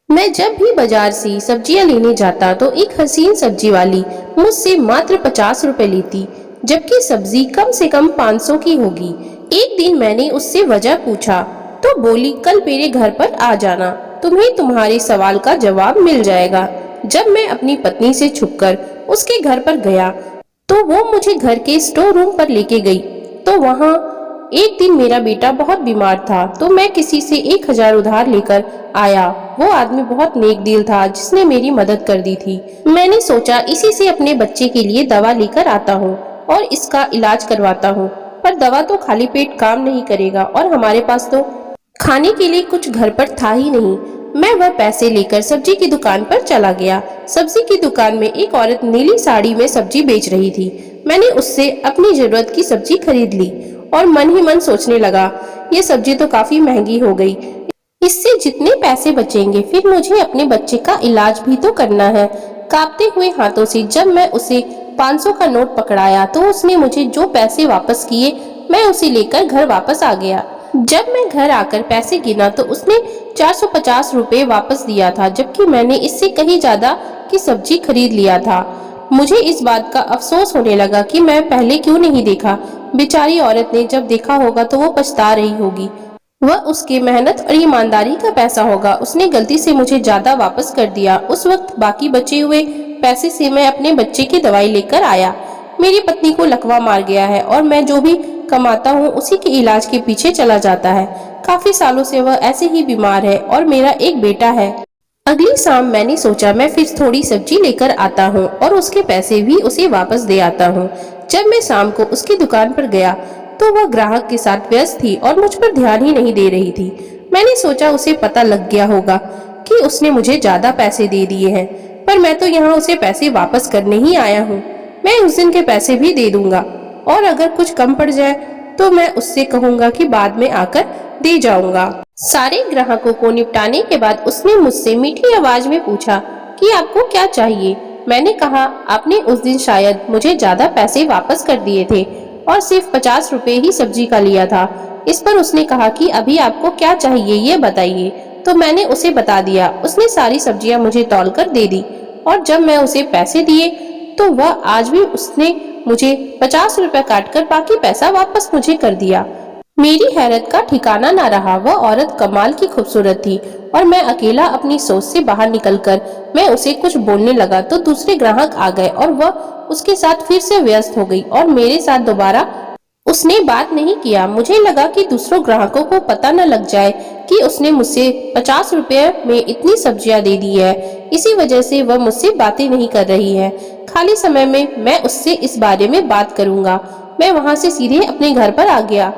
मैं जब भी बाजार से सब्जियां लेने जाता तो एक हसीन सब्जी वाली मुझसे मात्र 50 रुपए लेती, जबकि सब्जी कम से कम 500 की होगी। एक दिन मैंने उससे वजह पूछा तो बोली, कल मेरे घर पर आ जाना, तुम्हें तुम्हारे सवाल का जवाब मिल जाएगा। जब मैं अपनी पत्नी से छुपकर उसके घर पर गया तो वो मुझे घर के स्टोर रूम पर लेके गई। तो वहाँ एक दिन मेरा बेटा बहुत बीमार था, तो मैं किसी से 1,000 उधार लेकर आया। वो आदमी बहुत नेक दिल था जिसने मेरी मदद कर दी थी। मैंने सोचा इसी से अपने बच्चे के लिए दवा लेकर आता हूँ और इसका इलाज करवाता हूँ। पर दवा तो खाली पेट काम नहीं करेगा और हमारे पास तो खाने के लिए कुछ घर पर था ही नहीं। मैं वह पैसे लेकर सब्जी की दुकान पर चला गया। सब्जी की दुकान में एक औरत नीली साड़ी में सब्जी बेच रही थी। मैंने उससे अपनी जरूरत की सब्जी खरीद ली और मन ही मन सोचने लगा, ये सब्जी तो काफी महंगी हो गई। इससे जितने पैसे बचेंगे फिर मुझे अपने बच्चे का इलाज भी तो करना है। कांपते हुए हाथों से जब मैं उसे 500 का नोट पकड़ाया तो उसने मुझे जो पैसे वापस किए, मैं उसे लेकर घर वापस आ गया। जब मैं घर आकर पैसे गिना तो उसने 450 रुपए वापस दिया था, जबकि मैंने इससे कहीं ज्यादा की सब्जी खरीद लिया था। मुझे इस बात का अफसोस होने लगा कि मैं पहले क्यों नहीं देखा। बेचारी औरत ने जब देखा होगा तो वो पछता रही होगी। वह उसकी मेहनत और ईमानदारी का पैसा होगा। उसने गलती से मुझे ज्यादा वापस कर दिया। उस वक्त बाकी बचे हुए पैसे से मैं अपने बच्चे की दवाई लेकर आया। मेरी पत्नी को लकवा मार गया है और मैं जो भी कमाता हूँ उसी के इलाज के पीछे चला जाता है। काफी सालों से वह ऐसे ही बीमार है और मेरा एक बेटा है। अगली शाम मैंने सोचा मैं फिर थोड़ी सब्जी लेकर आता हूँ और उसके पैसे भी उसे वापस दे आता हूँ। जब मैं शाम को उसकी दुकान पर गया तो वह ग्राहक के साथ व्यस्त थी और मुझ पर ध्यान ही नहीं दे रही थी। मैंने सोचा उसे पता लग गया होगा कि उसने मुझे ज्यादा पैसे दे दिए हैं, पर मैं तो यहाँ उसे पैसे वापस करने ही आया हूँ। मैं उस दिन के पैसे भी दे दूंगा और अगर कुछ कम पड़ जाए तो मैं उससे कहूंगा कि बाद में आकर दे जाऊंगा। सारे ग्राहकों को निपटाने के बाद उसने मुझसे मीठी आवाज में पूछा कि आपको क्या चाहिए। मैंने कहा, आपने उस दिन शायद मुझे ज्यादा पैसे वापस कर दिए थे और सिर्फ 50 रुपए ही सब्जी का लिया था। इस पर उसने कहा कि अभी आपको क्या चाहिए ये बताइए। तो मैंने उसे बता दिया। उसने सारी सब्जियां मुझे तौल कर दे दी और जब मैं उसे पैसे दिए तो वह आज भी उसने मुझे 50 रुपए काट कर बाकी पैसा वापस मुझे कर दिया। मेरी हैरत का ठिकाना ना रहा। वह औरत कमाल की खूबसूरत थी और मैं अकेला अपनी सोच से बाहर निकलकर मैं उसे कुछ बोलने लगा तो दूसरे ग्राहक आ गए और वह उसके साथ फिर से व्यस्त हो गई और मेरे साथ दोबारा उसने बात नहीं किया। मुझे लगा कि दूसरों ग्राहकों को पता न लग जाए कि उसने मुझसे 50 रुपए में इतनी सब्जियां दे दी है। इसी वजह से वह मुझसे बातें नहीं कर रही है। खाली समय में मैं उससे इस बारे में बात करूंगा। मैं वहां से सीधे अपने घर पर आ गया।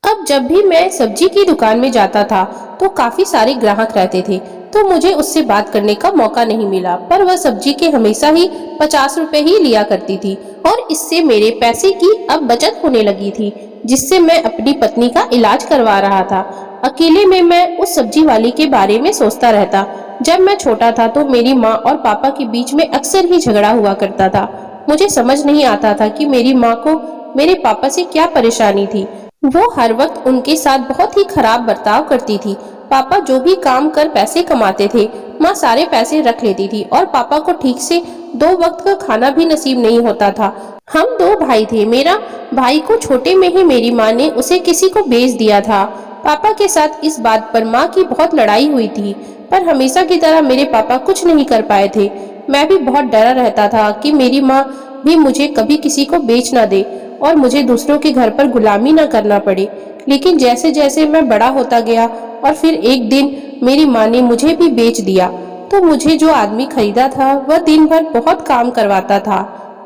अब जब भी मैं सब्जी की दुकान में जाता था तो काफी सारे ग्राहक रहते थे, तो मुझे उससे बात करने का मौका नहीं मिला। पर वह सब्जी के हमेशा ही 50 रुपए ही लिया करती थी और इससे मेरे पैसे की अब बचत होने लगी थी, जिससे मैं अपनी पत्नी का इलाज करवा रहा था। अकेले में मैं उस सब्जी वाली के बारे में सोचता रहता। जब मैं छोटा था तो मेरी माँ और पापा के बीच में अक्सर ही झगड़ा हुआ करता था। मुझे समझ नहीं आता था कि मेरी माँ को मेरे पापा से क्या परेशानी थी। वो हर वक्त उनके साथ बहुत ही खराब बर्ताव करती थी। पापा जो भी काम कर पैसे कमाते थे, माँ सारे पैसे रख लेती थी और पापा को ठीक से 2 वक्त का खाना भी नसीब नहीं होता था। हम 2 भाई थे। मेरा भाई को छोटे में ही मेरी माँ ने उसे किसी को बेच दिया था। पापा के साथ इस बात पर माँ की बहुत लड़ाई हुई थी, पर हमेशा की तरह मेरे पापा कुछ नहीं कर पाए थे। मैं भी बहुत डरा रहता था कि मेरी माँ भी मुझे कभी किसी को बेच ना दे और मुझे दूसरों के घर पर गुलामी न करना पड़े। लेकिन जैसे जैसे मैं बड़ा होता गया और फिर एक दिन मेरी माँ ने मुझे भी बेच दिया, तो मुझे जो आदमी खरीदा था वह दिन भर बहुत काम करवाता था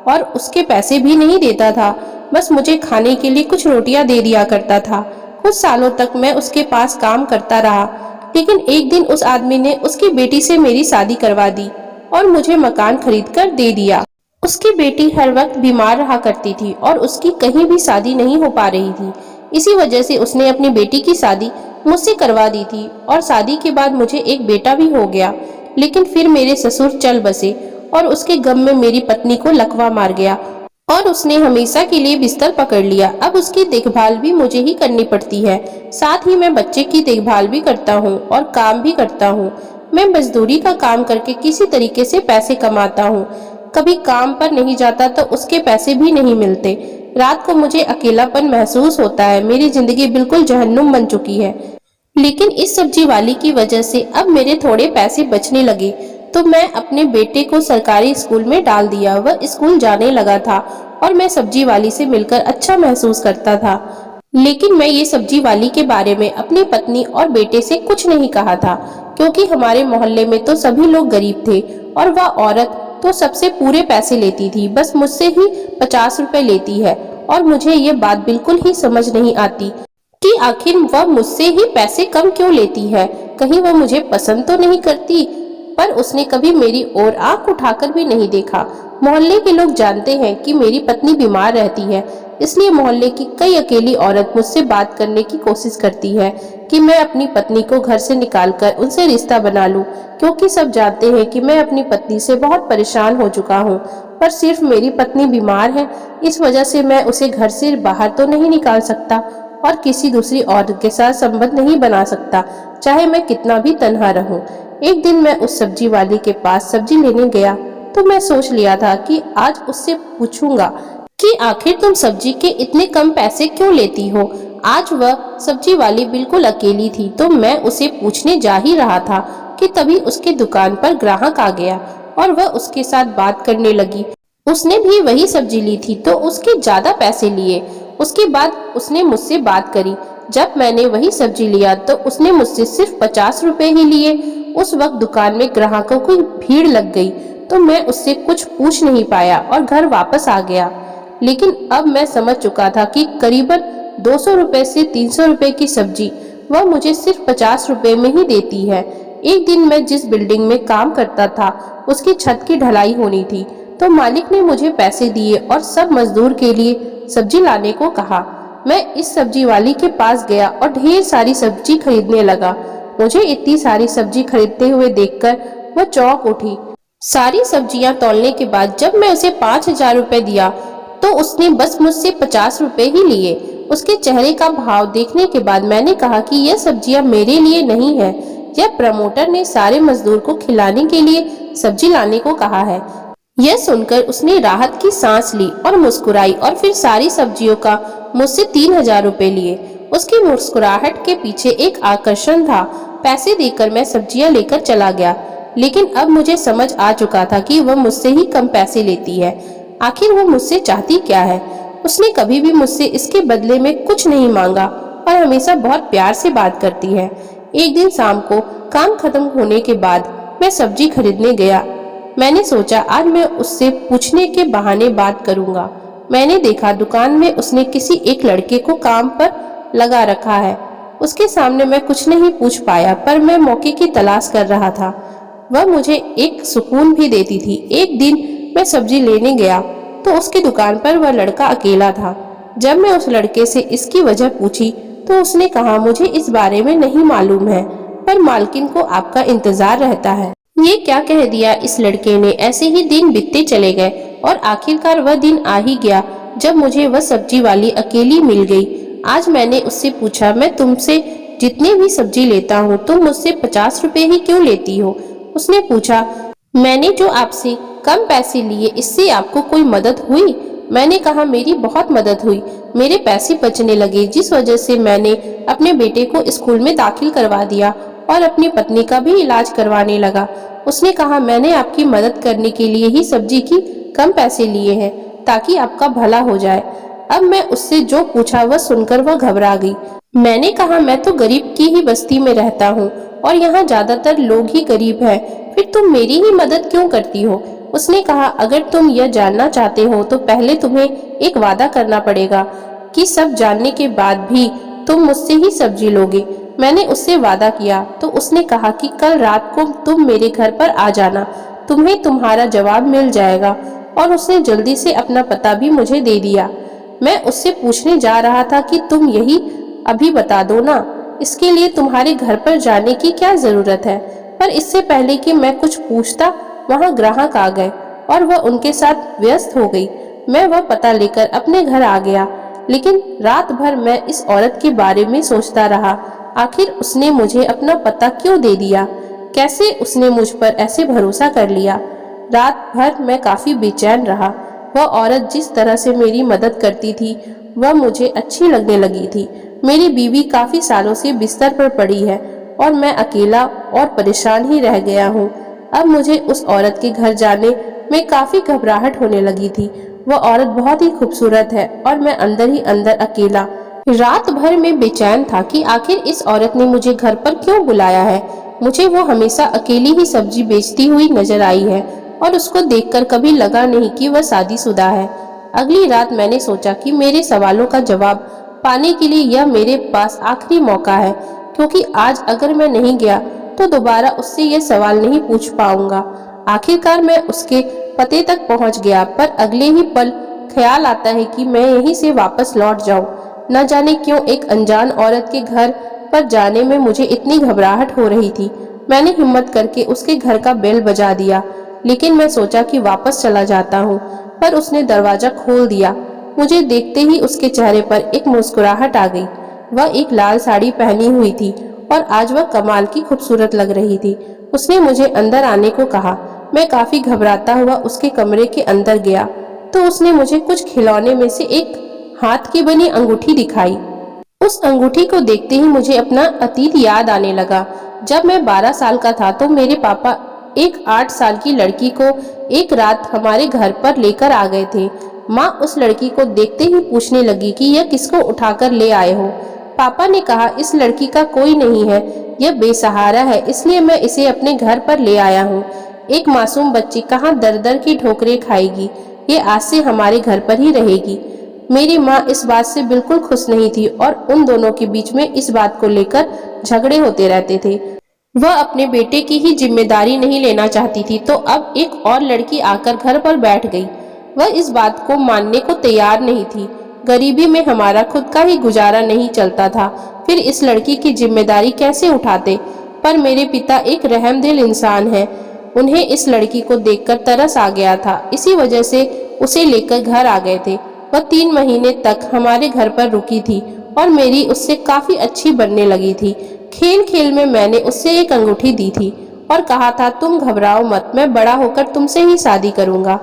और उसके पैसे भी नहीं देता था। बस मुझे खाने के लिए कुछ रोटियां दे दिया करता था। कुछ सालों तक मैं उसके पास काम करता रहा, लेकिन एक दिन उस आदमी ने उसकी बेटी से मेरी शादी करवा दी और मुझे मकान खरीद कर दे दिया। उसकी बेटी हर वक्त बीमार रहा करती थी और उसकी कहीं भी शादी नहीं हो पा रही थी। इसी वजह से उसने अपनी बेटी की शादी मुझसे करवा दी थी और शादी के बाद मुझे एक बेटा भी हो गया। लेकिन फिर मेरे ससुर चल बसे और उसके गम में मेरी पत्नी को लकवा मार गया और उसने हमेशा के लिए बिस्तर पकड़ लिया। अब उसकी देखभाल भी मुझे ही करनी पड़ती है। साथ ही मैं बच्चे की देखभाल भी करता हूँ और काम भी करता हूँ। मैं मजदूरी का काम करके किसी तरीके से पैसे कमाता हूँ। कभी काम पर नहीं जाता तो उसके पैसे भी नहीं मिलते। रात को मुझे अकेलापन महसूस होता है। मेरी जिंदगी बिल्कुल जहन्नुम बन चुकी है। लेकिन इस सब्जी वाली की वजह से अब मेरे थोड़े पैसे बचने लगे, तो मैं अपने बेटे को सरकारी स्कूल में डाल दिया। वह स्कूल जाने लगा था और मैं सब्जी वाली से मिलकर अच्छा महसूस करता था। लेकिन मैं ये सब्जी वाली के बारे में अपनी पत्नी और बेटे से कुछ नहीं कहा था, क्योंकि हमारे मोहल्ले में तो सभी लोग गरीब थे और वह औरत तो सबसे पूरे पैसे लेती थी। बस मुझसे ही 50 रुपए लेती है और मुझे ये बात बिल्कुल ही समझ नहीं आती कि आखिर वह मुझसे ही पैसे कम क्यों लेती है। कहीं वह मुझे पसंद तो नहीं करती, पर उसने कभी मेरी ओर आंख उठाकर भी नहीं देखा। मोहल्ले के लोग जानते हैं कि मेरी पत्नी बीमार रहती है, इसलिए मोहल्ले की कई अकेली औरत मुझसे बात करने की कोशिश करती है कि मैं अपनी पत्नी को घर से निकालकर उनसे रिश्ता बना लूं, क्योंकि सब जानते हैं कि मैं अपनी पत्नी से बहुत परेशान हो चुका हूं। पर सिर्फ मेरी पत्नी बीमार है, इस वजह से मैं उसे घर से बाहर तो नहीं निकाल सकता और किसी दूसरी औरत के साथ संबंध नहीं बना सकता, चाहे मैं कितना भी तन्हा रहूं। एक दिन मैं उस सब्जी वाली के पास सब्जी लेने गया, तो मैं सोच लिया था कि आज उससे पूछूंगा कि आखिर तुम सब्जी के इतने कम पैसे क्यों लेती हो। आज वह सब्जी वाली बिल्कुल अकेली थी, तो मैं उसे पूछने जा ही रहा था कि तभी उसके दुकान पर ग्राहक आ गया और वह उसके साथ बात करने लगी। उसने भी वही सब्जी ली थी, तो उसके ज्यादा पैसे लिए। उसके बाद उसने मुझसे बात करी। जब मैंने वही सब्जी लिया तो उसने मुझसे सिर्फ 50 रुपए ही लिए। उस वक्त दुकान में ग्राहकों की भीड़ लग गई, तो मैं उससे कुछ पूछ नहीं पाया और घर वापस आ गया। लेकिन अब मैं समझ चुका था कि करीबन 200 रुपए से 300 रुपए की सब्जी वह मुझे सिर्फ 50 रुपए में ही देती है। एक दिन मैं जिस बिल्डिंग में काम करता था उसकी छत की ढलाई होनी थी, तो मालिक ने मुझे पैसे दिए और सब मजदूर के लिए सब्जी लाने को कहा। मैं इस सब्जी वाली के पास गया और ढेर सारी सब्जी खरीदने लगा। मुझे इतनी सारी सब्जी खरीदते हुए देखकर वह चौंक उठी। सारी सब्जियां तौलने के बाद जब मैं उसे 5000 रुपए दिया तो उसने बस मुझसे 50 रुपए ही लिए। उसके चेहरे का भाव देखने के बाद मैंने कहा कि यह सब्जियां मेरे लिए नहीं है, यह प्रमोटर ने सारे मजदूर को खिलाने के लिए सब्जी लाने को कहा है। यह सुनकर उसने राहत की सांस ली और मुस्कुराई और फिर सारी सब्जियों का मुझसे 3000 रुपए लिए। उसकी मुस्कुराहट के पीछे एक आकर्षण था। पैसे देकर मैं सब्जियां लेकर चला गया, लेकिन अब मुझे समझ आ चुका था कि वह मुझसे ही कम पैसे लेती है। आखिर वो मुझसे चाहती क्या है। उसने कभी भी मुझसे इसके बदले में कुछ नहीं मांगा और हमेशा बहुत प्यार से बात करती है। एक दिन शाम को काम खत्म होने के बाद मैं सब्जी खरीदने गया। मैंने सोचा आज मैं उससे पूछने के बहाने बात करूंगा। मैंने देखा दुकान में उसने किसी एक लड़के को काम पर लगा रखा है। उसके सामने मैं कुछ नहीं पूछ पाया, पर मैं मौके की तलाश कर रहा था। वह मुझे एक सुकून भी देती थी। एक दिन मैं सब्जी लेने गया तो उसकी दुकान पर वह लड़का अकेला था। जब मैं उस लड़के से इसकी वजह पूछी तो उसने कहा मुझे इस बारे में नहीं मालूम है, पर मालकिन को आपका इंतजार रहता है। ये क्या कह दिया इस लड़के ने। ऐसे ही दिन बीतते चले गए और आखिरकार वह दिन आ ही गया जब मुझे वह सब्जी वाली अकेली मिल गई। आज मैंने उससे पूछा, मैं तुमसे जितनी भी सब्जी लेता हूँ तुम मुझसे 50 रुपए ही क्यों लेती हो। उसने पूछा, मैंने जो आपसे कम पैसे लिए इससे आपको कोई मदद हुई। मैंने कहा मेरी बहुत मदद हुई। मेरे पैसे बचने लगे, जिस वजह से मैंने अपने बेटे को स्कूल में दाखिल करवा दिया और अपनी पत्नी का भी इलाज करवाने लगा। उसने कहा मैंने आपकी मदद करने के लिए ही सब्जी की कम पैसे लिए हैं, ताकि आपका भला हो जाए। अब मैं उससे जो पूछा वह सुनकर वह घबरा गई। मैंने कहा मैं तो गरीब की ही बस्ती में रहता हूँ और यहाँ ज्यादातर लोग ही गरीब हैं, फिर तुम मेरी ही मदद क्यों करती हो। उसने कहा अगर तुम यह जानना चाहते हो तो पहले तुम्हें एक वादा करना पड़ेगा कि सब जानने के बाद भी तुम मुझसे ही सब्जी लोगे। मैंने उससे वादा किया तो उसने कहा कि कल रात को तुम मेरे घर पर आ जाना, तुम्हें तुम्हारा जवाब मिल जाएगा। और उसने जल्दी से अपना पता भी मुझे दे दिया। मैं उससे पूछने जा रहा था कि तुम यही अभी बता दो ना, इसके लिए तुम्हारे घर पर जाने की क्या जरूरत है। पर इससे पहले कि मैं कुछ पूछता वहाँ ग्राहक आ गए और वह उनके साथ व्यस्त हो गई। मैं वह पता लेकर अपने घर आ गया, लेकिन रात भर मैं इस औरत के बारे में सोचता रहा। आखिर उसने मुझे अपना पता क्यों दे दिया। कैसे उसने मुझ पर ऐसे भरोसा कर लिया। रात भर मैं काफी बेचैन रहा। वह औरत जिस तरह से मेरी मदद करती थी वह मुझे अच्छी लगने लगी थी। मेरी बीवी काफी सालों से बिस्तर पर पड़ी है और मैं अकेला और परेशान ही रह गया हूँ। अब मुझे उस औरत के घर जाने में काफी घबराहट होने लगी थी। वह औरत बहुत ही खूबसूरत है और मैं अंदर ही अंदर अकेला। रात भर में बेचैन था कि आखिर इस औरत ने मुझे घर पर क्यों बुलाया है। मुझे वो हमेशा अकेली ही सब्जी बेचती हुई नजर आई है और उसको देखकर कभी लगा नहीं कि वह शादीशुदा है। अगली रात मैंने सोचा कि मेरे सवालों का जवाब पाने के लिए यह मेरे पास आखिरी मौका है, क्योंकि आज अगर मैं नहीं गया तो दोबारा उससे यह सवाल नहीं पूछ पाऊंगा। आखिरकार मैं उसके पते तक पहुंच गया, पर अगले ही पल ख्याल आता है कि मैं यहीं से वापस लौट जाऊं। न जाने क्यों एक अनजान औरत के घर पर जाने में मुझे इतनी घबराहट हो रही थी। मैंने हिम्मत करके उसके घर का बेल बजा दिया, लेकिन मैं सोचा कि वापस चला जाता हूँ, पर उसने दरवाजा खोल दिया। मुझे देखते ही उसके चेहरे पर एक मुस्कुराहट आ गई। वह एक लाल साड़ी पहनी हुई थी और आज वह कमाल की खूबसूरत लग रही थी। उसने मुझे अंदर आने को कहा। मैं काफी घबराता हुआ उसके कमरे के अंदर गया तो उसने मुझे कुछ खिलौने में से एक हाथ की बनी अंगूठी दिखाई। उस अंगूठी को देखते ही मुझे अपना अतीत याद आने लगा। जब मैं 12 साल का था तो मेरे पापा एक 8 साल की लड़की को एक रात हमारे घर पर लेकर आ गए थे। माँ उस लड़की को देखते ही पूछने लगी कि यह किसको उठाकर ले आए हो। पापा ने कहा, इस लड़की का कोई नहीं है, यह बेसहारा है, इसलिए मैं इसे अपने घर पर ले आया हूँ। एक मासूम बच्ची कहाँ दर दर की ठोकरें खाएगी, ये आज से हमारे घर पर ही रहेगी। मेरी माँ इस बात से बिल्कुल खुश नहीं थी और उन दोनों के बीच में इस बात को लेकर झगड़े होते रहते थे। वह अपने बेटे की ही जिम्मेदारी नहीं लेना चाहती थी, तो अब एक और लड़की आकर घर पर बैठ गई। वह इस बात को मानने को तैयार नहीं थी। गरीबी में हमारा खुद का ही गुजारा नहीं चलता था, फिर इस लड़की की जिम्मेदारी कैसे उठाते। पर मेरे पिता एक रहमदिल इंसान हैं। उन्हें इस लड़की को देखकर तरस आ गया था, इसी वजह से उसे लेकर घर आ गए थे। वह 3 महीने तक हमारे घर पर रुकी थी और मेरी उससे काफी अच्छी बनने लगी थी। खेल खेल में मैंने उससे एक अंगूठी दी थी और कहा था, तुम घबराओ मत, मैं बड़ा होकर तुमसे ही शादी करूंगा,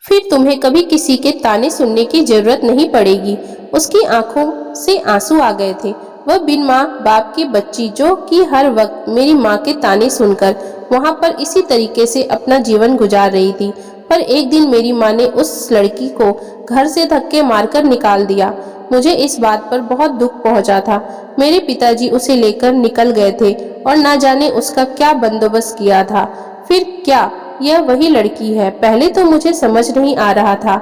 फिर तुम्हें कभी किसी के ताने सुनने की जरूरत नहीं पड़ेगी। उसकी आंखों से आंसू आ गए थे। वह बिन माँ बाप की बच्ची, जो कि हर वक्त मेरी माँ के ताने सुनकर वहां पर इसी तरीके से अपना जीवन गुजार रही थी। पर एक दिन मेरी माँ ने उस लड़की को घर से धक्के मारकर निकाल दिया। मुझे इस बात पर बहुत दुख पहुंचा था। मेरे पिताजी उसे लेकर निकल गए थे और ना जाने उसका क्या बंदोबस्त किया था। फिर क्या यह वही लड़की है? पहले तो मुझे समझ नहीं आ रहा था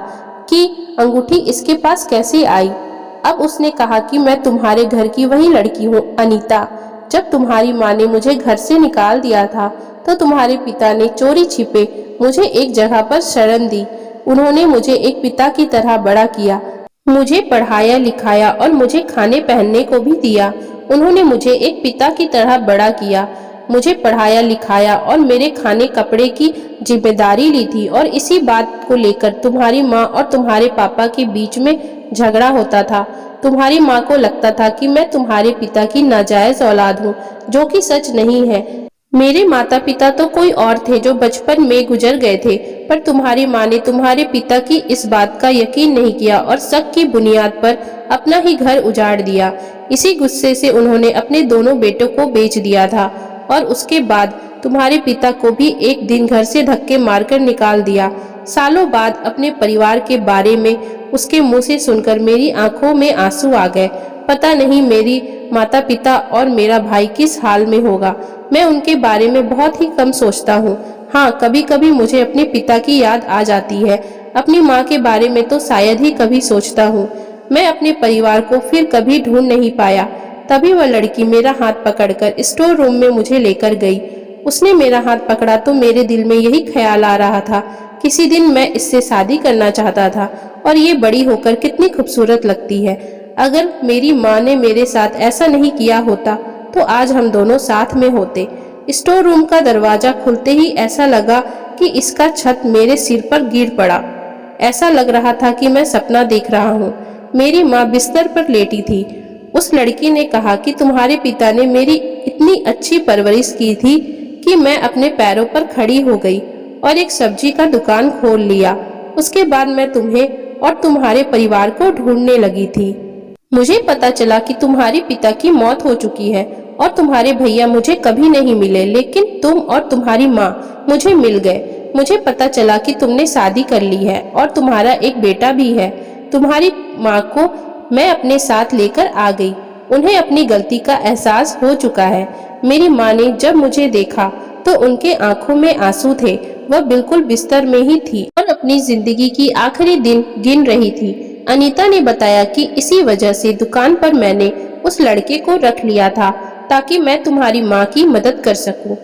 कि अंगूठी इसके पास कैसे आई। अब उसने कहा कि मैं तुम्हारे घर की वही लड़की हूँ, अनीता। जब तुम्हारी माँ ने मुझे घर से निकाल दिया था तो तुम्हारे पिता ने चोरी छिपे मुझे एक जगह पर शरण दी। उन्होंने मुझे एक पिता की तरह बड़ा किया, मुझे पढ़ाया लिखाया और मुझे खाने पहनने को भी दिया। उन्होंने मुझे एक पिता की तरह बड़ा किया, मुझे पढ़ाया लिखाया और मेरे खाने कपड़े की जिम्मेदारी ली थी। और इसी बात को लेकर तुम्हारी माँ और तुम्हारे पापा के बीच में झगड़ा होता था। तुम्हारी माँ को लगता था कि मैं तुम्हारे पिता की नाजायज औलाद हूँ, जो कि सच नहीं है। मेरे माता पिता तो कोई और थे जो बचपन में गुजर गए थे, पर तुम्हारी माँ ने तुम्हारे पिता की इस बात का यकीन नहीं किया और शक की बुनियाद पर अपना ही घर उजाड़ दिया। इसी गुस्से से उन्होंने अपने दोनों बेटों को बेच दिया था और उसके बाद तुम्हारे पिता को भी एक दिन घर से धक्के मारकर निकाल दिया। सालों बाद अपने परिवार के बारे में उसके मुंह से सुनकर मेरी आंखों में आंसू आ गए। पता नहीं मेरी माता पिता और मेरा भाई किस हाल में होगा। मैं उनके बारे में बहुत ही कम सोचता हूँ। हाँ, कभी कभी मुझे अपने पिता की याद आ जाती है। अपनी माँ के बारे में तो शायद ही कभी सोचता हूँ। मैं अपने परिवार को फिर कभी ढूंढ नहीं पाया। तभी वह लड़की मेरा हाथ पकड़कर स्टोर रूम में मुझे लेकर गई। उसने मेरा हाथ पकड़ा तो मेरे दिल में यही ख्याल आ रहा था, किसी दिन मैं इससे शादी करना चाहता था और ये बड़ी होकर कितनी खूबसूरत लगती है। अगर मेरी माँ ने मेरे साथ ऐसा नहीं किया होता तो आज हम दोनों साथ में होते। स्टोर रूम का दरवाजा खुलते ही ऐसा लगा कि इसका छत मेरे सिर पर गिर पड़ा। ऐसा लग रहा था कि मैं सपना देख रहा हूँ। मेरी माँ बिस्तर पर लेटी थी। उस लड़की ने कहा कि तुम्हारे पिता ने मेरी इतनी अच्छी परवरिश की थी कि मैं अपने पैरों पर खड़ी हो गई और एक सब्जी का दुकान खोल लिया। उसके बाद मैं तुम्हें और तुम्हारे परिवार को ढूंढने लगी थी। मुझे पता चला कि तुम्हारे पिता की मौत हो चुकी है और तुम्हारे भैया मुझे कभी नहीं मिले, लेकिन तुम और तुम्हारी माँ मुझे मिल गए। मुझे पता चला कि तुमने शादी कर ली है और तुम्हारा एक बेटा भी है। तुम्हारी माँ को मैं अपने साथ लेकर आ गई। उन्हें अपनी गलती का एहसास हो चुका है। मेरी माँ ने जब मुझे देखा तो उनके आंखों में आंसू थे। वह बिल्कुल बिस्तर में ही थी और अपनी जिंदगी की आखिरी दिन गिन रही थी। अनीता ने बताया कि इसी वजह से दुकान पर मैंने उस लड़के को रख लिया था ताकि मैं तुम्हारी माँ की मदद कर सकूं।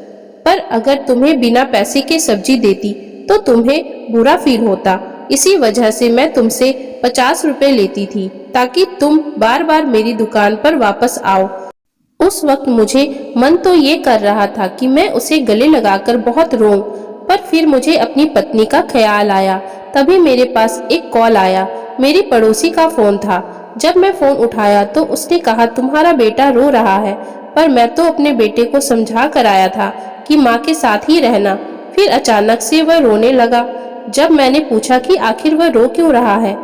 पर अगर तुम्हें बिना पैसे के सब्जी देती तो तुम्हें बुरा फील होता। इसी वजह से मैं तुमसे 50 रुपए लेती थी ताकि तुम बार बार मेरी दुकान पर वापस आओ। उस वक्त मुझे मन तो ये कर रहा था कि मैं उसे गले लगाकर बहुत रोऊं, पर फिर मुझे अपनी पत्नी का ख्याल आया। तभी मेरे पास एक कॉल आया। मेरी पड़ोसी का फोन था। जब मैं फोन उठाया तो उसने कहा तुम्हारा बेटा रो रहा है, पर मैं तो अपने बेटे को समझा कर आया था कि माँ के साथ ही रहना। फिर अचानक से वह रोने लगा। जब मैंने पूछा कि आखिर वह रो क्यों रहा है,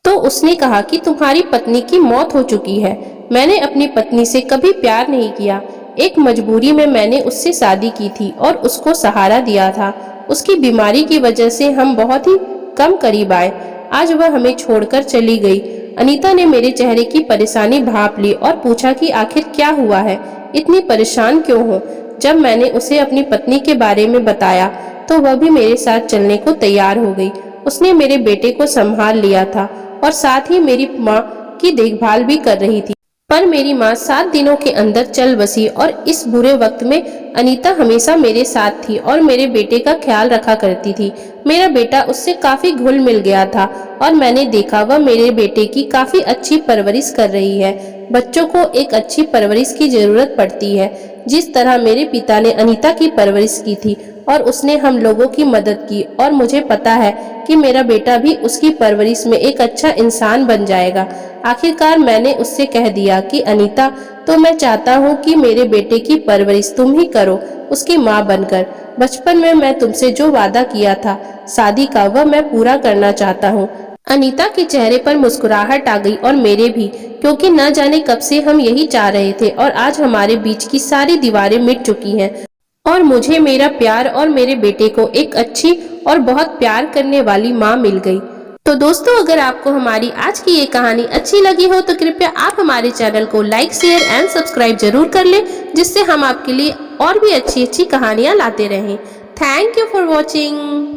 तो उसने कहा कि तुम्हारी पत्नी की मौत हो चुकी है। मैंने अपनी पत्नी से कभी प्यार नहीं किया। एक मजबूरी में मैंने उससे शादी की थी और उसको सहारा दिया था। उसकी बीमारी की वजह से हम बहुत ही कम करीब आए। आज वह हमें छोड़कर चली गई। अनीता ने मेरे चेहरे की परेशानी भांप ली और पूछा कि आखिर क्या हुआ है, इतनी परेशान क्यों हो। जब मैंने उसे अपनी पत्नी के बारे में बताया तो वह भी मेरे साथ चलने को तैयार हो गई। उसने मेरे बेटे को संभाल लिया था और साथ ही मेरी माँ की देखभाल भी कर रही थी। पर मेरी माँ 7 दिनों के अंदर चल बसी और इस बुरे वक्त में अनीता हमेशा मेरे साथ थी और मेरे बेटे का ख्याल रखा करती थी। मेरा बेटा उससे काफी घुल मिल गया था और मैंने देखा वह मेरे बेटे की काफी अच्छी परवरिश कर रही है। बच्चों को एक अच्छी परवरिश की जरूरत पड़ती है। जिस तरह मेरे पिता ने अनीता की परवरिश की थी और उसने हम लोगों की मदद की, और मुझे पता है कि मेरा बेटा भी उसकी परवरिश में एक अच्छा इंसान बन जाएगा। आखिरकार मैंने उससे कह दिया कि अनीता, तो मैं चाहता हूँ कि मेरे बेटे की परवरिश तुम ही करो, उसकी माँ बनकर। बचपन में मैं तुमसे जो वादा किया था शादी का, वह मैं पूरा करना चाहता हूँ। अनीता के चेहरे पर मुस्कुराहट आ गई और मेरे भी, क्योंकि न जाने कब से हम यही चाह रहे थे और आज हमारे बीच की सारी दीवारें मिट चुकी हैं और मुझे मेरा प्यार और मेरे बेटे को एक अच्छी और बहुत प्यार करने वाली माँ मिल गई। तो दोस्तों, अगर आपको हमारी आज की ये कहानी अच्छी लगी हो तो कृपया आप हमारे चैनल को लाइक, शेयर एंड सब्सक्राइब जरूर कर लें, जिससे हम आपके लिए और भी अच्छी अच्छी कहानियाँ लाते रहें। Thank you for watching.